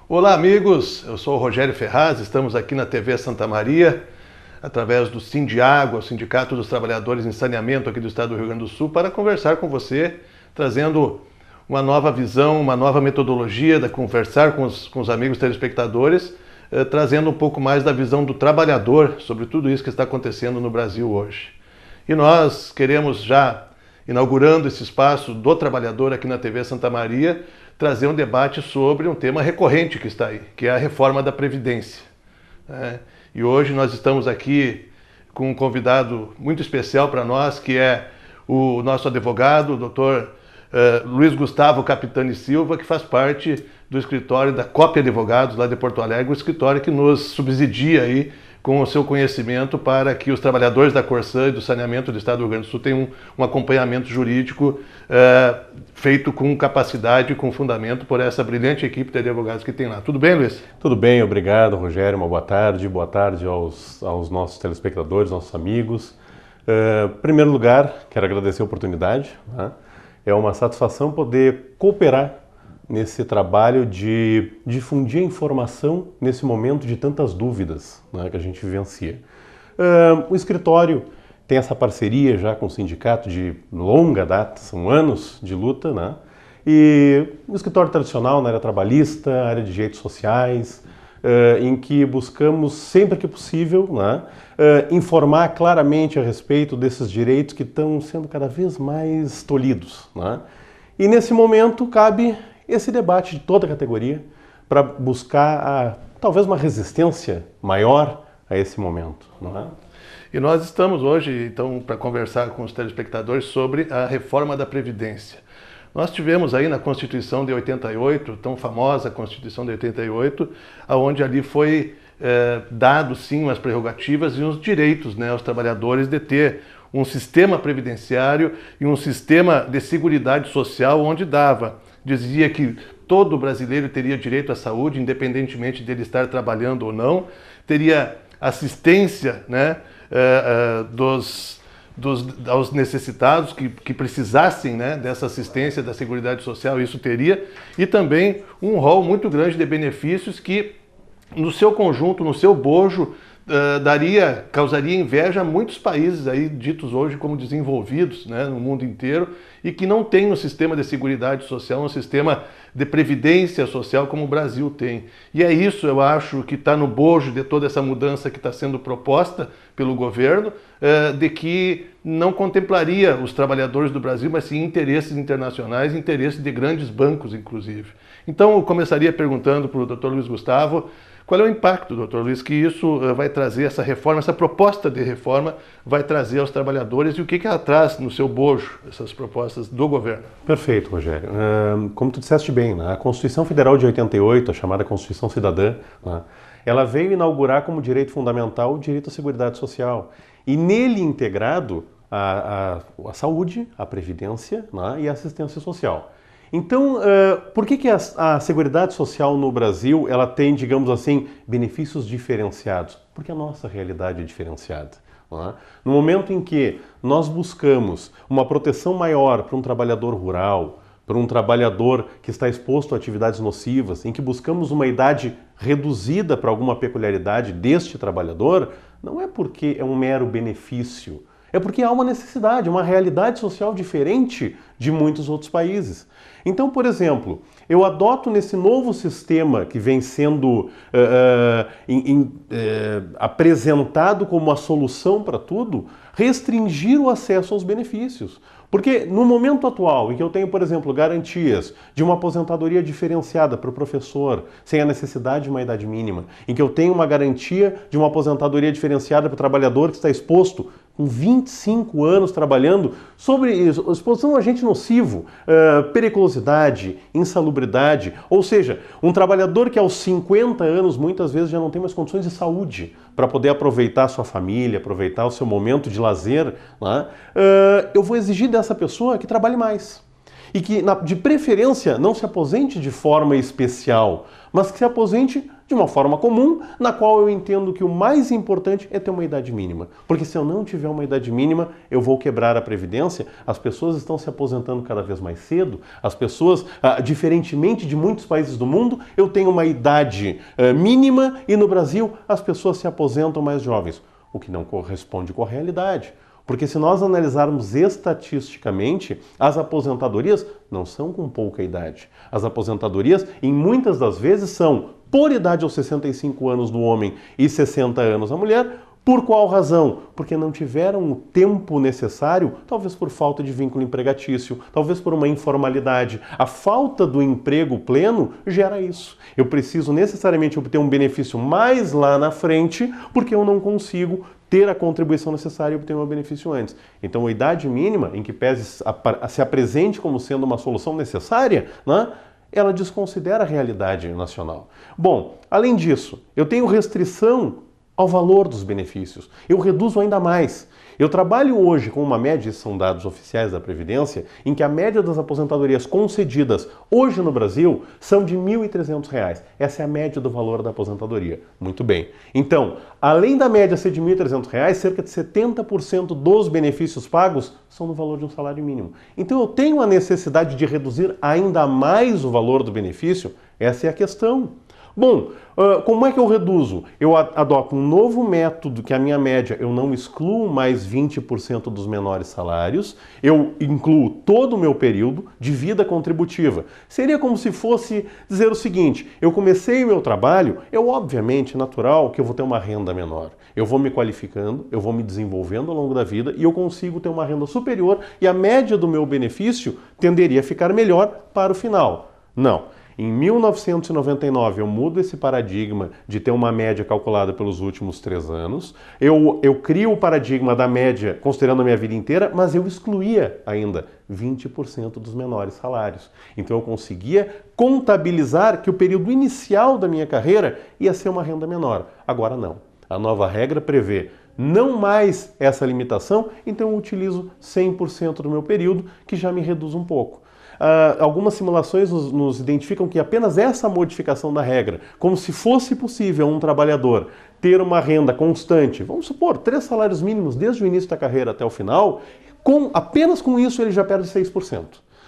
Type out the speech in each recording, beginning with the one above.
Olá amigos, eu sou o Rogério Ferraz, estamos aqui na TV Santa Maria, através do Sindiágua, o Sindicato dos Trabalhadores em Saneamento aqui do estado do Rio Grande do Sul, para conversar com você, trazendo uma nova visão, uma nova metodologia de conversar com os amigos telespectadores, trazendo um pouco mais da visão do trabalhador sobre tudo isso que está acontecendo no Brasil hoje. E nós queremos já, inaugurando esse espaço do trabalhador aqui na TV Santa Maria, trazer um debate sobre um tema recorrente que está aí, que é a reforma da Previdência. E hoje nós estamos aqui com um convidado muito especial para nós, que é o nosso advogado, o doutor Luiz Gustavo Capitani Silva, que faz parte do escritório da Copy Advogados, lá de Porto Alegre, o escritório que nos subsidia aí com o seu conhecimento para que os trabalhadores da Corsã e do saneamento do estado do Rio Grande do Sul tenham um acompanhamento jurídico feito com capacidade e com fundamento por essa brilhante equipe de advogados que tem lá. Tudo bem, Luiz? Tudo bem, obrigado, Rogério. Uma boa tarde aos nossos telespectadores, nossos amigos. Em primeiro lugar, quero agradecer a oportunidade. É uma satisfação poder cooperar nesse trabalho de difundir a informação nesse momento de tantas dúvidas que a gente vivencia. O escritório tem essa parceria já com o sindicato de longa data, são anos de luta, e o escritório tradicional na área trabalhista, área de direitos sociais, em que buscamos sempre que possível informar claramente a respeito desses direitos que estão sendo cada vez mais tolhidos. E nesse momento cabe esse debate de toda a categoria para buscar talvez uma resistência maior a esse momento. E nós estamos hoje, então, para conversar com os telespectadores sobre a reforma da Previdência. Nós tivemos aí na Constituição de 88, tão famosa Constituição de 88, onde ali foi dado sim umas prerrogativas e uns direitos aos trabalhadores de ter um sistema previdenciário e um sistema de seguridade social onde dizia que todo brasileiro teria direito à saúde, independentemente dele estar trabalhando ou não, teria assistência aos necessitados que precisassem dessa assistência da Seguridade Social, isso teria, e também um rol muito grande de benefícios que, no seu conjunto, no seu bojo, causaria inveja a muitos países aí ditos hoje como desenvolvidos no mundo inteiro e que não têm um sistema de seguridade social, um sistema de previdência social como o Brasil tem. E é isso, eu acho, que está no bojo de toda essa mudança que está sendo proposta pelo governo, de que não contemplaria os trabalhadores do Brasil, mas sim interesses internacionais, interesses de grandes bancos, inclusive. Então, eu começaria perguntando para o Dr. Luiz Gustavo, qual é o impacto, doutor Luiz, que isso vai trazer, essa reforma, essa proposta de reforma vai trazer aos trabalhadores e o que ela traz no seu bojo, essas propostas do governo? Perfeito, Rogério. Como tu disseste bem, a Constituição Federal de 88, a chamada Constituição Cidadã, ela veio inaugurar como direito fundamental o direito à Seguridade Social. E nele integrado a saúde, a previdência e a assistência social. Então, por que a Seguridade Social no Brasil ela tem, digamos assim, benefícios diferenciados? Porque a nossa realidade é diferenciada. No momento em que nós buscamos uma proteção maior para um trabalhador rural, para um trabalhador que está exposto a atividades nocivas, em que buscamos uma idade reduzida para alguma peculiaridade deste trabalhador, não é porque é um mero benefício, é porque há uma necessidade, uma realidade social diferente de muitos outros países. Então, por exemplo, eu adoto nesse novo sistema que vem sendo apresentado como a solução para tudo, restringir o acesso aos benefícios. Porque no momento atual, em que eu tenho, por exemplo, garantias de uma aposentadoria diferenciada para o professor, sem a necessidade de uma idade mínima, em que eu tenho uma garantia de uma aposentadoria diferenciada para o trabalhador que está exposto com 25 anos trabalhando sobre exposição a agente nocivo, periculosidade, insalubridade, ou seja, um trabalhador que aos 50 anos muitas vezes já não tem mais condições de saúde para poder aproveitar a sua família, aproveitar o seu momento de lazer, eu vou exigir dessa pessoa que trabalhe mais. e que, de preferência, não se aposente de forma especial, mas que se aposente de uma forma comum, na qual eu entendo que o mais importante é ter uma idade mínima. Porque se eu não tiver uma idade mínima, eu vou quebrar a Previdência, as pessoas estão se aposentando cada vez mais cedo, as pessoas, diferentemente de muitos países do mundo, eu tenho uma idade mínima e no Brasil as pessoas se aposentam mais jovens, o que não corresponde com a realidade. Porque se nós analisarmos estatisticamente, as aposentadorias não são com pouca idade. As aposentadorias, em muitas das vezes, são por idade aos 65 anos do homem e 60 anos da mulher. Por qual razão? Porque não tiveram o tempo necessário, talvez por falta de vínculo empregatício, talvez por uma informalidade. A falta do emprego pleno gera isso. Eu preciso necessariamente obter um benefício mais lá na frente, porque eu não consigo ter a contribuição necessária e obter meu benefício antes. Então, a idade mínima, em que pese se apresente como sendo uma solução necessária, né, ela desconsidera a realidade nacional. Bom, além disso, eu tenho restrição ao valor dos benefícios. Eu reduzo ainda mais. Eu trabalho hoje com uma média, esses são dados oficiais da Previdência, em que a média das aposentadorias concedidas hoje no Brasil são de R$ 1.300. Essa é a média do valor da aposentadoria. Muito bem. Então, além da média ser de R$ 1.300, cerca de 70% dos benefícios pagos são no valor de um salário mínimo. Então, eu tenho a necessidade de reduzir ainda mais o valor do benefício? Essa é a questão. Bom, como é que eu reduzo? Eu adoto um novo método que a minha média, eu não excluo mais 20% dos menores salários, eu incluo todo o meu período de vida contributiva. Seria como se fosse dizer o seguinte, eu comecei o meu trabalho, obviamente, natural que eu vou ter uma renda menor. Eu vou me qualificando, eu vou me desenvolvendo ao longo da vida e eu consigo ter uma renda superior e a média do meu benefício tenderia a ficar melhor para o final. Não. Em 1999 eu mudo esse paradigma de ter uma média calculada pelos últimos 3 anos, eu crio o paradigma da média considerando a minha vida inteira, mas eu excluía ainda 20% dos menores salários. Então eu conseguia contabilizar que o período inicial da minha carreira ia ser uma renda menor. Agora não. A nova regra prevê não mais essa limitação, então eu utilizo 100% do meu período, que já me reduz um pouco. Algumas simulações nos identificam que apenas essa modificação da regra, como se fosse possível um trabalhador ter uma renda constante, vamos supor, 3 salários mínimos desde o início da carreira até o final, apenas com isso ele já perde 6%.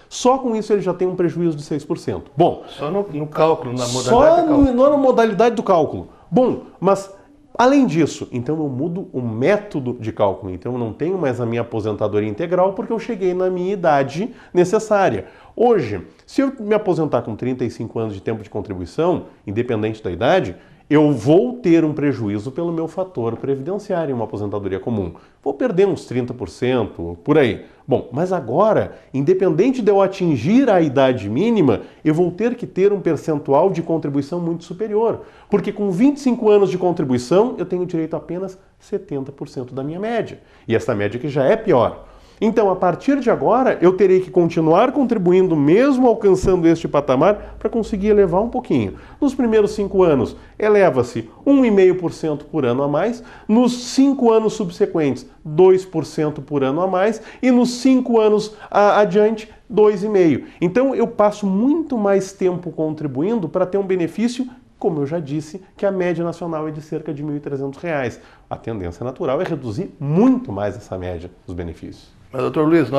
Só com isso ele já tem um prejuízo de 6%. Bom, só no cálculo, na modalidade só do cálculo. na modalidade do cálculo. Bom, mas além disso, então eu mudo o método de cálculo. Então eu não tenho mais a minha aposentadoria integral porque eu cheguei na minha idade necessária. Hoje, se eu me aposentar com 35 anos de tempo de contribuição, independente da idade, eu vou ter um prejuízo pelo meu fator previdenciário em uma aposentadoria comum. Vou perder uns 30%, por aí. Bom, mas agora, independente de eu atingir a idade mínima, eu vou ter que ter um percentual de contribuição muito superior. Porque com 25 anos de contribuição, eu tenho direito a apenas 70% da minha média. E essa média que já é pior. Então, a partir de agora, eu terei que continuar contribuindo, mesmo alcançando este patamar, para conseguir elevar um pouquinho. Nos primeiros 5 anos, eleva-se 1,5% por ano a mais. Nos 5 anos subsequentes, 2% por ano a mais. E nos 5 anos adiante, 2,5%. Então, eu passo muito mais tempo contribuindo para ter um benefício, como eu já disse, que a média nacional é de cerca de R$ 1.300. A tendência natural é reduzir muito mais essa média dos benefícios. Mas, doutor Luiz,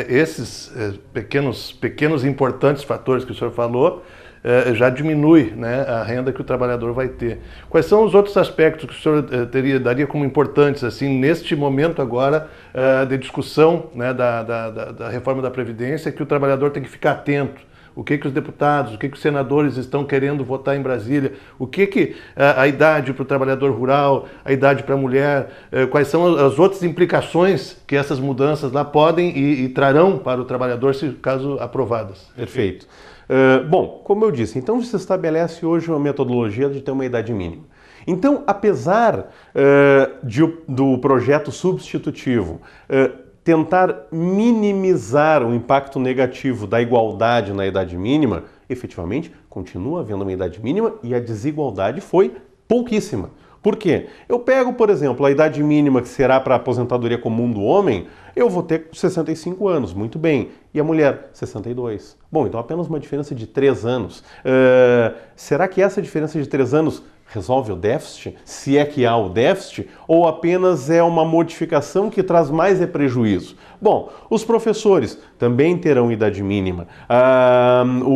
esses pequenos importantes fatores que o senhor falou já diminui, né, a renda que o trabalhador vai ter. Quais são os outros aspectos que o senhor daria como importantes assim, neste momento agora de discussão, né, da reforma da Previdência, que o trabalhador tem que ficar atento? O que os deputados, o que os senadores estão querendo votar em Brasília, o que a idade para o trabalhador rural, a idade para a mulher, quais são as outras implicações que essas mudanças lá podem e trarão para o trabalhador, se caso aprovadas. Perfeito. Bom, como eu disse, então se estabelece hoje uma metodologia de ter uma idade mínima. Então, apesar do projeto substitutivo tentar minimizar o impacto negativo da igualdade na idade mínima, efetivamente continua havendo uma idade mínima e a desigualdade foi pouquíssima. Por quê? Eu pego, por exemplo, a idade mínima que será para a aposentadoria comum do homem, eu vou ter 65 anos, muito bem. E a mulher, 62. Bom, então apenas uma diferença de 3 anos. Será que essa diferença de 3 anos resolve o déficit? Se é que há o déficit? Ou apenas é uma modificação que traz mais prejuízo? Bom, os professores também terão idade mínima.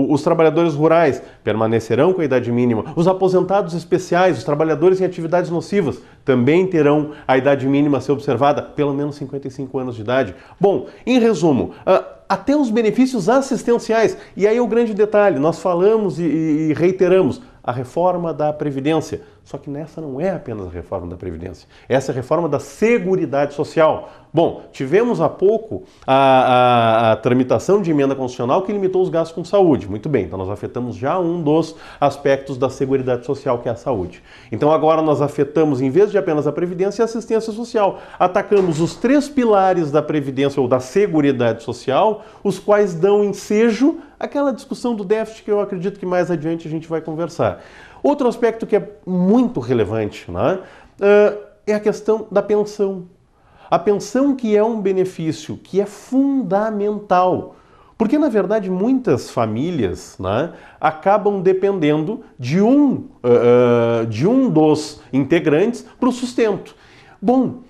Os trabalhadores rurais permanecerão com a idade mínima. Os aposentados especiais, os trabalhadores em atividades nocivas, também terão a idade mínima a ser observada, pelo menos 55 anos de idade. Bom, em resumo, até os benefícios assistenciais. E aí o grande detalhe, nós falamos e reiteramos, a reforma da Previdência. Só que nessa não é apenas a reforma da Previdência, essa é a reforma da Seguridade Social. Bom, tivemos há pouco a tramitação de emenda constitucional que limitou os gastos com saúde. Muito bem, então nós afetamos já um dos aspectos da Seguridade Social, que é a saúde. Então agora nós afetamos, em vez de apenas a Previdência, a assistência social. Atacamos os 3 pilares da Previdência ou da Seguridade Social, os quais dão ensejo àquela discussão do déficit que eu acredito que mais adiante a gente vai conversar. Outro aspecto que é muito relevante, né, é a questão da pensão. A pensão, que é um benefício que é fundamental, porque na verdade muitas famílias, né, acabam dependendo de um dos integrantes para o sustento. Bom,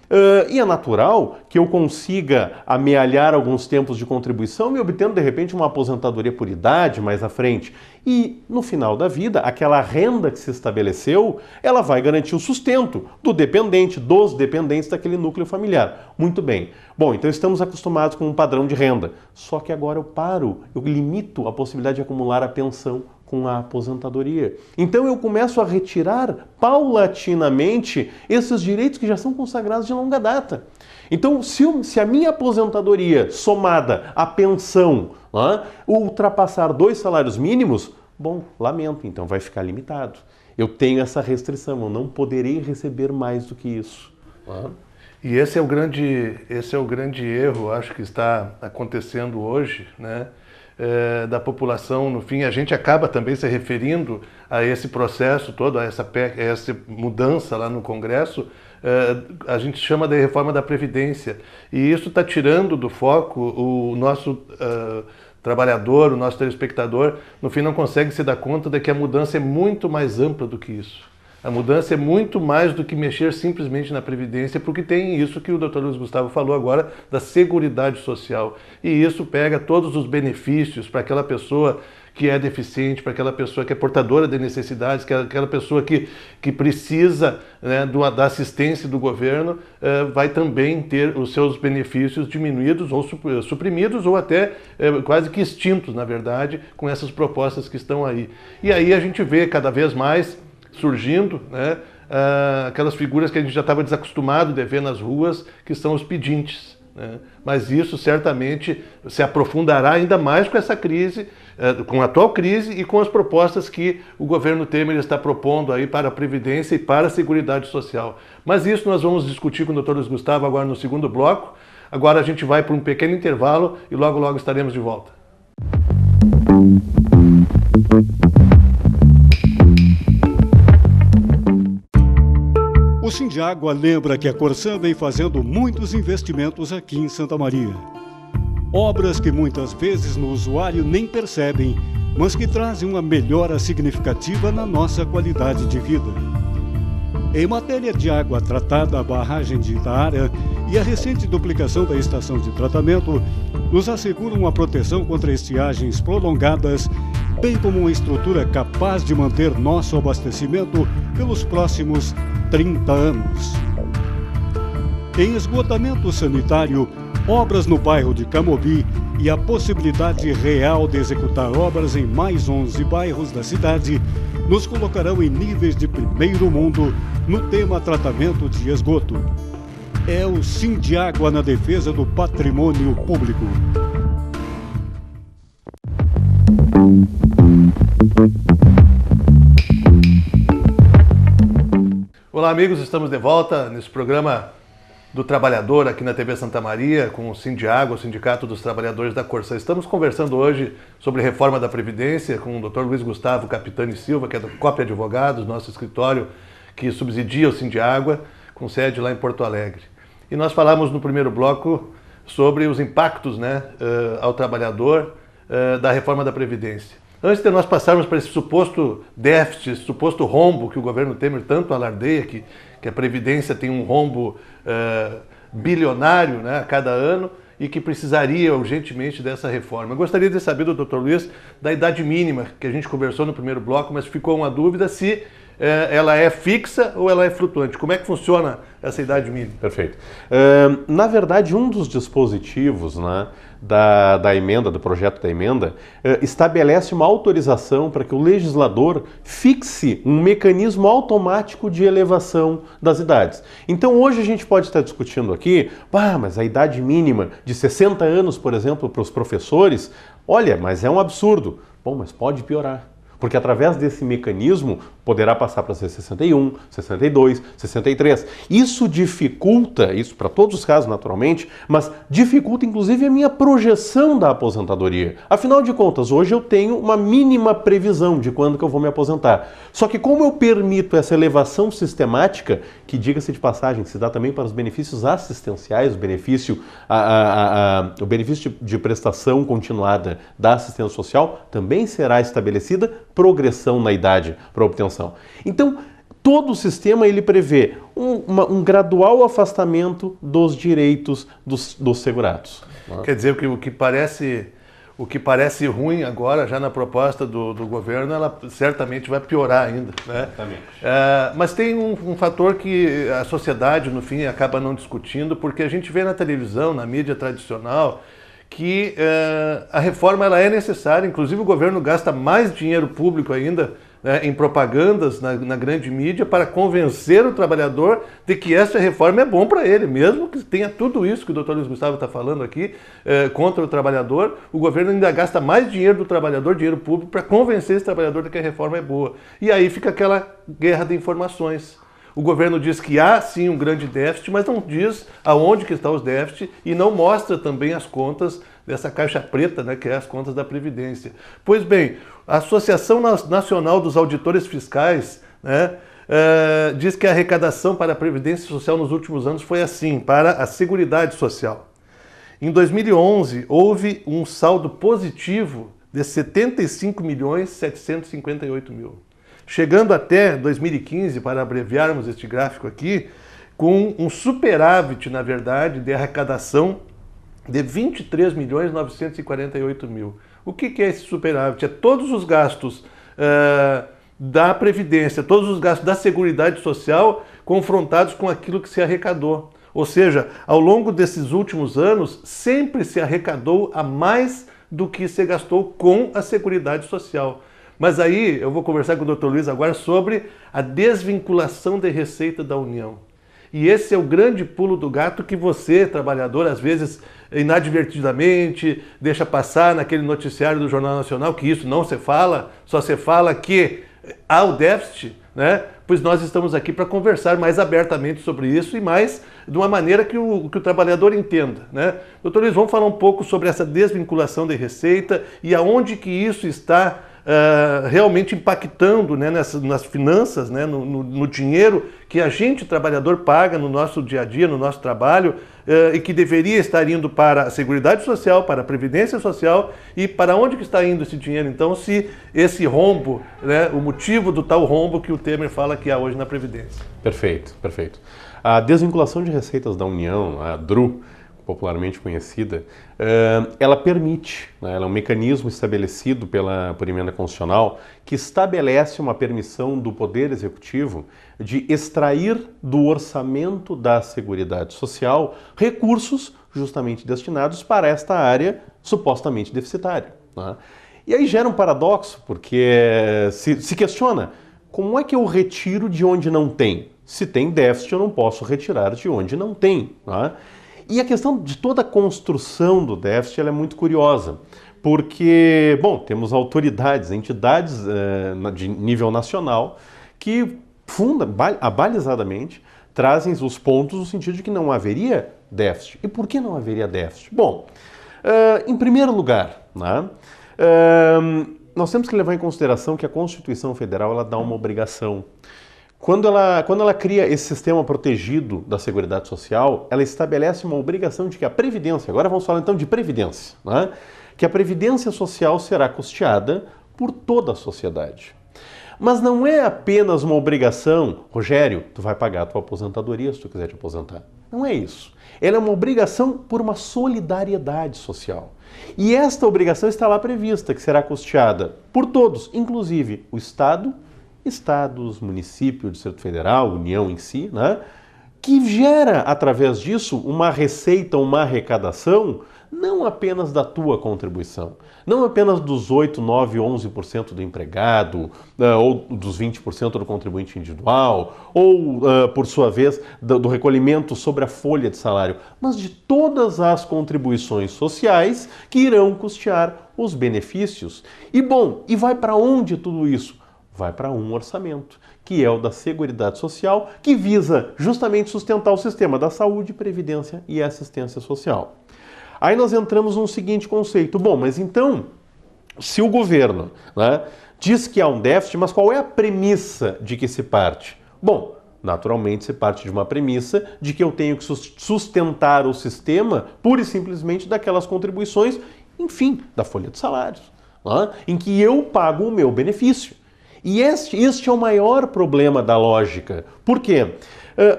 e é natural que eu consiga amealhar alguns tempos de contribuição e obtendo de repente uma aposentadoria por idade mais à frente. E no final da vida, aquela renda que se estabeleceu, ela vai garantir o sustento do dependente, dos dependentes daquele núcleo familiar. Muito bem. Bom, então estamos acostumados com um padrão de renda. Só que agora eu limito a possibilidade de acumular a pensão com a aposentadoria. Então eu começo a retirar paulatinamente esses direitos que já são consagrados de longa data. Então, se a minha aposentadoria somada à pensão, né, ultrapassar 2 salários mínimos, bom, lamento, então vai ficar limitado. Eu tenho essa restrição, eu não poderei receber mais do que isso. Né? E esse é o grande erro, acho que está acontecendo hoje, né? Da população. No fim, a gente acaba também se referindo a esse processo todo, a essa mudança lá no Congresso, a gente chama de reforma da Previdência. E isso está tirando do foco o nosso trabalhador, o nosso telespectador, no fim não consegue se dar conta de que a mudança é muito mais ampla do que isso. A mudança é muito mais do que mexer simplesmente na Previdência, porque tem isso que o Dr. Luiz Gustavo falou agora, da Seguridade Social. E isso pega todos os benefícios para aquela pessoa que é deficiente, para aquela pessoa que é portadora de necessidades, que é aquela pessoa que precisa, né, da assistência do governo, vai também ter os seus benefícios diminuídos ou suprimidos ou até quase que extintos, na verdade, com essas propostas que estão aí. E aí a gente vê cada vez mais surgindo, né, aquelas figuras que a gente já estava desacostumado de ver nas ruas, que são os pedintes. Né? Mas isso certamente se aprofundará ainda mais com essa crise, com a atual crise e com as propostas que o governo Temer está propondo aí para a Previdência e para a Seguridade Social. Mas isso nós vamos discutir com o Dr. Luiz Gustavo agora no segundo bloco. Agora a gente vai para um pequeno intervalo e logo logo estaremos de volta. O Sindiágua lembra que a Corsan vem fazendo muitos investimentos aqui em Santa Maria. Obras que muitas vezes no usuário nem percebem, mas que trazem uma melhora significativa na nossa qualidade de vida. Em matéria de água tratada, a barragem de Itaara e a recente duplicação da estação de tratamento nos asseguram uma proteção contra estiagens prolongadas, bem como uma estrutura capaz de manter nosso abastecimento pelos próximos 30 anos. Em esgotamento sanitário, obras no bairro de Camobi e a possibilidade real de executar obras em mais 11 bairros da cidade nos colocarão em níveis de primeiro mundo no tema tratamento de esgoto. É o Sindiágua na defesa do patrimônio público. Olá amigos, estamos de volta nesse programa do Trabalhador aqui na TV Santa Maria com o Sindiágua, o Sindicato dos Trabalhadores da Corsan. Estamos conversando hoje sobre reforma da Previdência com o Dr. Luiz Gustavo Capitani Silva, que é do COP Advogados, nosso escritório que subsidia o Sindiágua, com sede lá em Porto Alegre. E nós falamos no primeiro bloco sobre os impactos, né, ao trabalhador da reforma da Previdência. Antes de nós passarmos para esse suposto déficit, esse suposto rombo que o governo Temer tanto alardeia, que a Previdência tem um rombo bilionário, né, a cada ano, e que precisaria urgentemente dessa reforma. Eu gostaria de saber do Dr. Luiz da idade mínima, que a gente conversou no primeiro bloco, mas ficou uma dúvida se ela é fixa ou ela é flutuante. Como é que funciona essa idade mínima? Perfeito. Na verdade, um dos dispositivos, né, da emenda, do projeto da emenda, estabelece uma autorização para que o legislador fixe um mecanismo automático de elevação das idades. Então hoje a gente pode estar discutindo aqui, mas a idade mínima de 60 anos, por exemplo, para os professores, olha, mas é um absurdo. Bom, mas pode piorar. Porque através desse mecanismo poderá passar para ser 61, 62, 63. Isso dificulta, isso para todos os casos naturalmente, mas dificulta inclusive a minha projeção da aposentadoria. Afinal de contas, hoje eu tenho uma mínima previsão de quando que eu vou me aposentar. Só que como eu permito essa elevação sistemática, que diga-se de passagem, se dá também para os benefícios assistenciais, o benefício de prestação continuada da assistência social, também será estabelecida progressão na idade para obtenção. Então, todo o sistema ele prevê um gradual afastamento dos direitos dos segurados. Quer dizer, o que parece ruim agora, já na proposta do governo, ela certamente vai piorar ainda, né? Exatamente. Mas tem um fator que a sociedade, no fim, acaba não discutindo, porque a gente vê na televisão, na mídia tradicional, que a reforma ela é necessária. Inclusive o governo gasta mais dinheiro público ainda, né, em propagandas na grande mídia para convencer o trabalhador de que essa reforma é bom para ele, mesmo que tenha tudo isso que o Dr. Luiz Gustavo está falando aqui contra o trabalhador. O governo ainda gasta mais dinheiro do trabalhador, dinheiro público, para convencer esse trabalhador de que a reforma é boa. E aí fica aquela guerra de informações. O governo diz que há sim um grande déficit, mas não diz aonde que estão os déficits e não mostra também as contas dessa caixa preta, né, que é as contas da Previdência. Pois bem, a Associação Nacional dos Auditores Fiscais, né, diz que a arrecadação para a Previdência Social nos últimos anos foi assim, para a Seguridade Social. Em 2011, houve um saldo positivo de 75.758.000. Chegando até 2015, para abreviarmos este gráfico aqui, com um superávit, na verdade, de arrecadação de 23.948.000. O que é esse superávit? É todos os gastos da Previdência, todos os gastos da Seguridade Social confrontados com aquilo que se arrecadou. Ou seja, ao longo desses últimos anos, sempre se arrecadou a mais do que se gastou com a Seguridade Social. Mas aí eu vou conversar com o Dr. Luiz agora sobre a desvinculação de receita da União. E esse é o grande pulo do gato que você, trabalhador, às vezes inadvertidamente deixa passar naquele noticiário do Jornal Nacional, que isso não se fala, só se fala que há o déficit, né? Pois nós estamos aqui para conversar mais abertamente sobre isso e mais de uma maneira que o trabalhador entenda, né? Doutor Luiz, vamos falar um pouco sobre essa desvinculação de receita e aonde que isso está realmente impactando, né, nas finanças, né, no dinheiro que a gente, trabalhador, paga no nosso dia a dia, no nosso trabalho, e que deveria estar indo para a Seguridade Social, para a Previdência Social, e para onde que está indo esse dinheiro, então, se esse rombo, né, o motivo do tal rombo que o Temer fala que há hoje na Previdência. Perfeito, perfeito. A desvinculação de receitas da União, a DRU, popularmente conhecida, ela permite, né, ela é um mecanismo estabelecido por emenda constitucional que estabelece uma permissão do Poder Executivo de extrair do orçamento da Seguridade Social recursos justamente destinados para esta área supostamente deficitária, né? E aí gera um paradoxo, porque se questiona, como é que eu retiro de onde não tem? Se tem déficit, eu não posso retirar de onde não tem, né? E a questão de toda a construção do déficit ela é muito curiosa, porque, bom, temos autoridades, entidades de nível nacional que abalizadamente trazem os pontos no sentido de que não haveria déficit. E por que não haveria déficit? Bom, em primeiro lugar, né, nós temos que levar em consideração que a Constituição Federal ela dá uma obrigação. Quando ela cria esse sistema protegido da Seguridade Social, ela estabelece uma obrigação de que a Previdência, agora vamos falar então de Previdência, né? Que a Previdência Social será custeada por toda a sociedade. Mas não é apenas uma obrigação, Rogério, tu vai pagar a tua aposentadoria se tu quiser te aposentar. Não é isso. Ela é uma obrigação por uma solidariedade social. E esta obrigação está lá prevista, que será custeada por todos, inclusive o Estado, estados, município, Distrito Federal, União em si, né? Que gera, através disso, uma receita, uma arrecadação, não apenas da tua contribuição, não apenas dos 8, 9, 11% do empregado, ou dos 20% do contribuinte individual, ou, por sua vez, do recolhimento sobre a folha de salário, mas de todas as contribuições sociais que irão custear os benefícios. E bom, e vai para onde tudo isso? Vai para um orçamento, que é o da Seguridade Social, que visa justamente sustentar o sistema da saúde, previdência e assistência social. Aí nós entramos num seguinte conceito. Bom, mas então, se o governo, né, diz que há um déficit, mas qual é a premissa de que se parte? Bom, naturalmente se parte de uma premissa de que eu tenho que sustentar o sistema pura e simplesmente daquelas contribuições, enfim, da folha de salários, né, em que eu pago o meu benefício. E este é o maior problema da lógica. Por quê?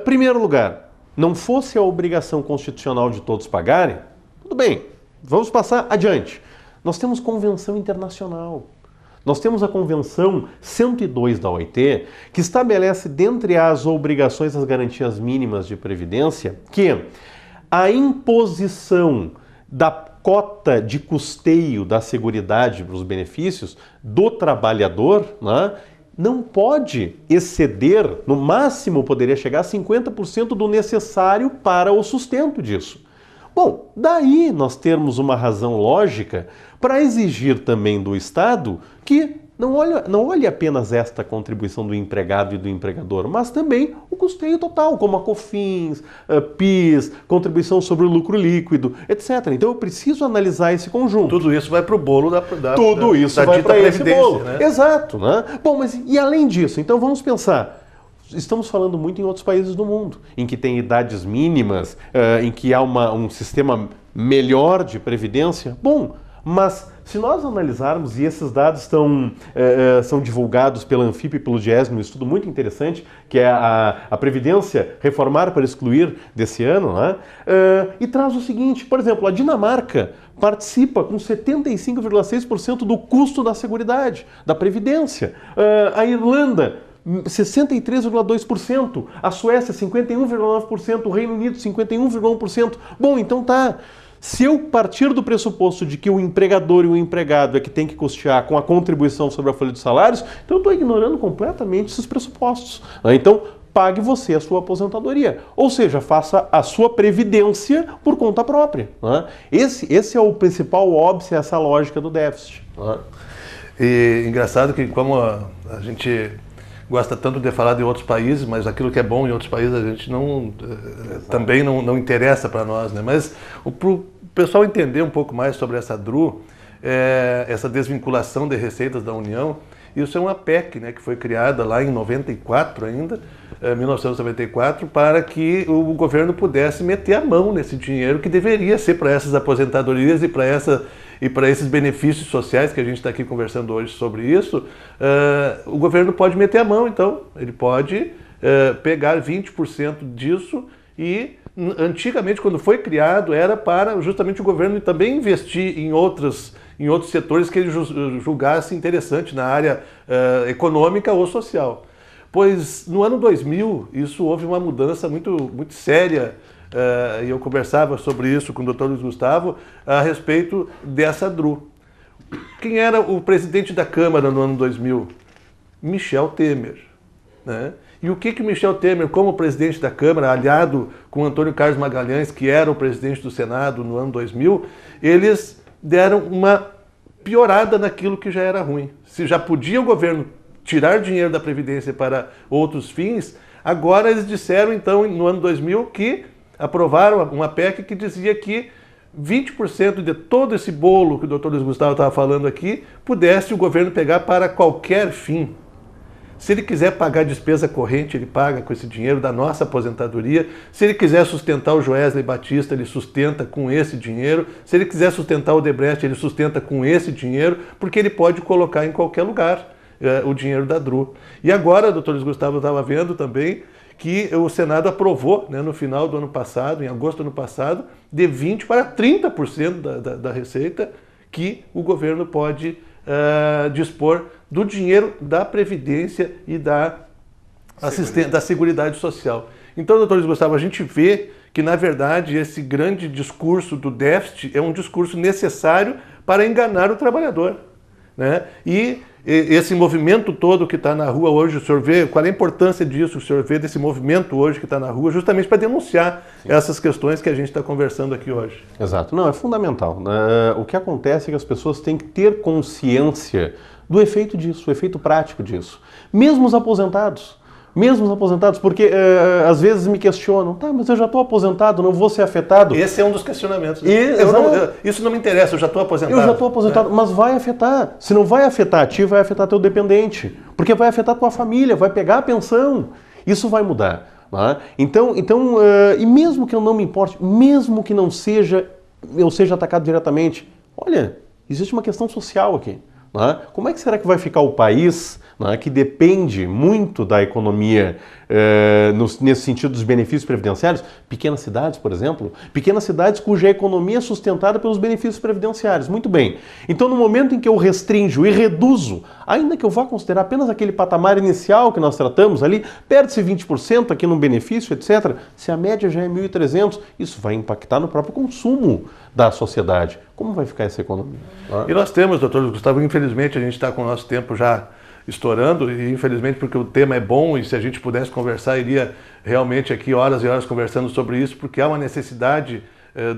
Primeiro lugar, não fosse a obrigação constitucional de todos pagarem, tudo bem, vamos passar adiante. Nós temos convenção internacional. Nós temos a Convenção 102 da OIT, que estabelece, dentre as obrigações, as garantias mínimas de previdência, que a imposição da cota de custeio da seguridade para os benefícios do trabalhador, né, não pode exceder, no máximo poderia chegar a 50% do necessário para o sustento disso. Bom, daí nós termos uma razão lógica para exigir também do Estado que não olhe apenas esta contribuição do empregado e do empregador, mas também o custeio total, como a COFINS, PIS, contribuição sobre o lucro líquido, etc. Então eu preciso analisar esse conjunto. Tudo isso vai para o bolo da Tudo isso vai para esse bolo. Né? Exato. Né? Bom, mas e além disso, então vamos pensar. Estamos falando muito em outros países do mundo, em que tem idades mínimas, em que há um sistema melhor de previdência. Bom, mas se nós analisarmos, e esses dados são divulgados pela Anfip e pelo Diese, um estudo muito interessante, que é a Previdência Reformar para Excluir desse ano, né? E traz o seguinte, por exemplo, a Dinamarca participa com 75,6% do custo da Seguridade, da Previdência. A Irlanda, 63,2%, a Suécia 51,9%, o Reino Unido 51,1%. Bom, então tá. Se eu partir do pressuposto de que o empregador e o empregado é que tem que custear com a contribuição sobre a folha de salários, então eu estou ignorando completamente esses pressupostos. Então, pague você a sua aposentadoria. Ou seja, faça a sua previdência por conta própria. Esse é o principal óbice, essa lógica do déficit. E engraçado que como a gente gosta tanto de falar de outros países, mas aquilo que é bom em outros países a gente também não interessa para nós, né? Mas para o pessoal entender um pouco mais sobre essa DRU, essa desvinculação de receitas da União, isso é uma PEC, né, que foi criada lá em 94 ainda, 1994, para que o governo pudesse meter a mão nesse dinheiro que deveria ser para essas aposentadorias e para esses benefícios sociais que a gente está aqui conversando hoje sobre isso. O governo pode meter a mão, então, ele pode pegar 20% disso e, antigamente, quando foi criado, era para justamente o governo também investir em outros setores que ele julgasse interessante na área econômica ou social. Pois no ano 2000, isso houve uma mudança muito, muito séria, e eu conversava sobre isso com o Dr. Luiz Gustavo a respeito dessa DRU. Quem era o presidente da Câmara no ano 2000? Michel Temer, né? E o que Michel Temer, como presidente da Câmara, aliado com Antônio Carlos Magalhães, que era o presidente do Senado no ano 2000, eles deram uma piorada naquilo que já era ruim. Se já podia o governo tirar dinheiro da Previdência para outros fins, agora eles disseram, então, no ano 2000, que aprovaram uma PEC que dizia que 20% de todo esse bolo que o Dr. Luiz Gustavo estava falando aqui, pudesse o governo pegar para qualquer fim. Se ele quiser pagar despesa corrente, ele paga com esse dinheiro da nossa aposentadoria. Se ele quiser sustentar o Joesley Batista, ele sustenta com esse dinheiro. Se ele quiser sustentar o Odebrecht, ele sustenta com esse dinheiro, porque ele pode colocar em qualquer lugar o dinheiro da DRU. E agora, doutor Luiz Gustavo, estava vendo também que o Senado aprovou, né, no final do ano passado, em agosto do ano passado, de 20% para 30% da receita que o governo pode dispor do dinheiro da Previdência e da Seguridade Social. Então, doutor Luiz Gustavo, a gente vê que, na verdade, esse grande discurso do déficit é um discurso necessário para enganar o trabalhador, né? E esse movimento todo que está na rua hoje, o senhor vê, qual é a importância disso, o senhor vê desse movimento hoje que está na rua, justamente para denunciar essas questões que a gente está conversando aqui hoje. Exato. Não, é fundamental. O que acontece é que as pessoas têm que ter consciência do efeito disso, o efeito prático disso. Mesmo os aposentados, porque às vezes me questionam, tá, mas eu já estou aposentado, não vou ser afetado. Esse é um dos questionamentos. Isso não me interessa, eu já estou aposentado. Eu já estou aposentado, mas vai afetar. Se não vai afetar a ti, vai afetar teu dependente, porque vai afetar tua família, vai pegar a pensão. Isso vai mudar. Né? Então, e mesmo que eu não me importe, mesmo que não seja, eu seja atacado diretamente, olha, existe uma questão social aqui. Né? Como é que será que vai ficar o país, né, que depende muito da economia nesse sentido dos benefícios previdenciários? Pequenas cidades, por exemplo, pequenas cidades cuja economia é sustentada pelos benefícios previdenciários. Muito bem. Então, no momento em que eu restringo e reduzo, ainda que eu vá considerar apenas aquele patamar inicial que nós tratamos ali, perde-se 20% aqui no benefício, etc. Se a média já é 1.300, isso vai impactar no próprio consumo da sociedade. Como vai ficar essa economia? E nós temos, doutor Gustavo, infelizmente a gente está com o nosso tempo já estourando, e infelizmente porque o tema é bom, e se a gente pudesse conversar, iria realmente aqui horas e horas conversando sobre isso, porque há uma necessidade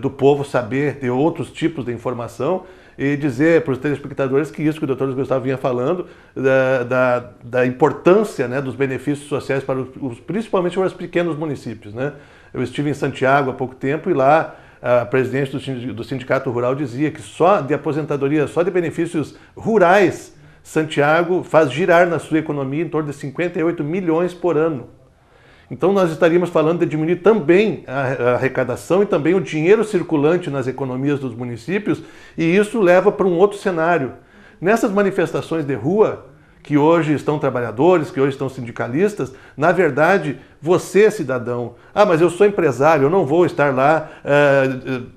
do povo saber de outros tipos de informação e dizer para os telespectadores que isso que o doutor Gustavo vinha falando, da importância, né, dos benefícios sociais principalmente para os pequenos municípios. Né? Eu estive em Santiago há pouco tempo e lá a presidente do Sindicato Rural dizia que só de aposentadoria, só de benefícios rurais, Santiago faz girar na sua economia em torno de 58 milhões por ano. Então nós estaríamos falando de diminuir também a arrecadação e também o dinheiro circulante nas economias dos municípios, e isso leva para um outro cenário. Nessas manifestações de rua, que hoje estão trabalhadores, que hoje estão sindicalistas, na verdade, você, cidadão, mas eu sou empresário, eu não vou estar lá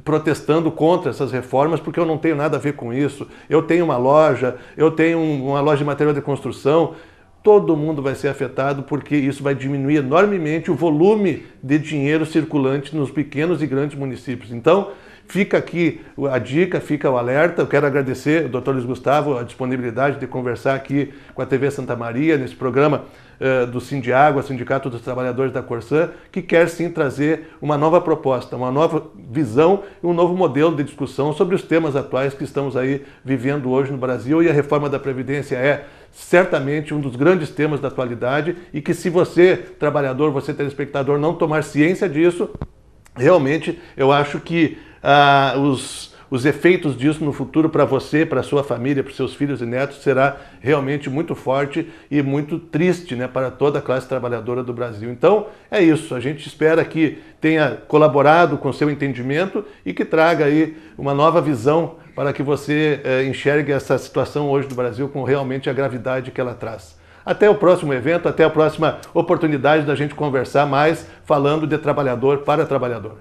protestando contra essas reformas porque eu não tenho nada a ver com isso. Eu tenho uma loja, eu tenho uma loja de material de construção. Todo mundo vai ser afetado porque isso vai diminuir enormemente o volume de dinheiro circulante nos pequenos e grandes municípios. Então, fica aqui a dica, fica o alerta. Eu quero agradecer ao Dr. Luiz Gustavo a disponibilidade de conversar aqui com a TV Santa Maria, nesse programa do Sindiagua, Sindicato dos Trabalhadores da Corsã, que quer sim trazer uma nova proposta, uma nova visão e um novo modelo de discussão sobre os temas atuais que estamos aí vivendo hoje no Brasil. E a reforma da Previdência é certamente um dos grandes temas da atualidade, e que se você, trabalhador, você telespectador, não tomar ciência disso, realmente eu acho que os efeitos disso no futuro para você, para a sua família, para os seus filhos e netos, será realmente muito forte e muito triste, né, para toda a classe trabalhadora do Brasil. Então, é isso. A gente espera que tenha colaborado com o seu entendimento e que traga aí uma nova visão para que você enxergue essa situação hoje do Brasil com realmente a gravidade que ela traz. Até o próximo evento, até a próxima oportunidade da gente conversar mais falando de trabalhador para trabalhador.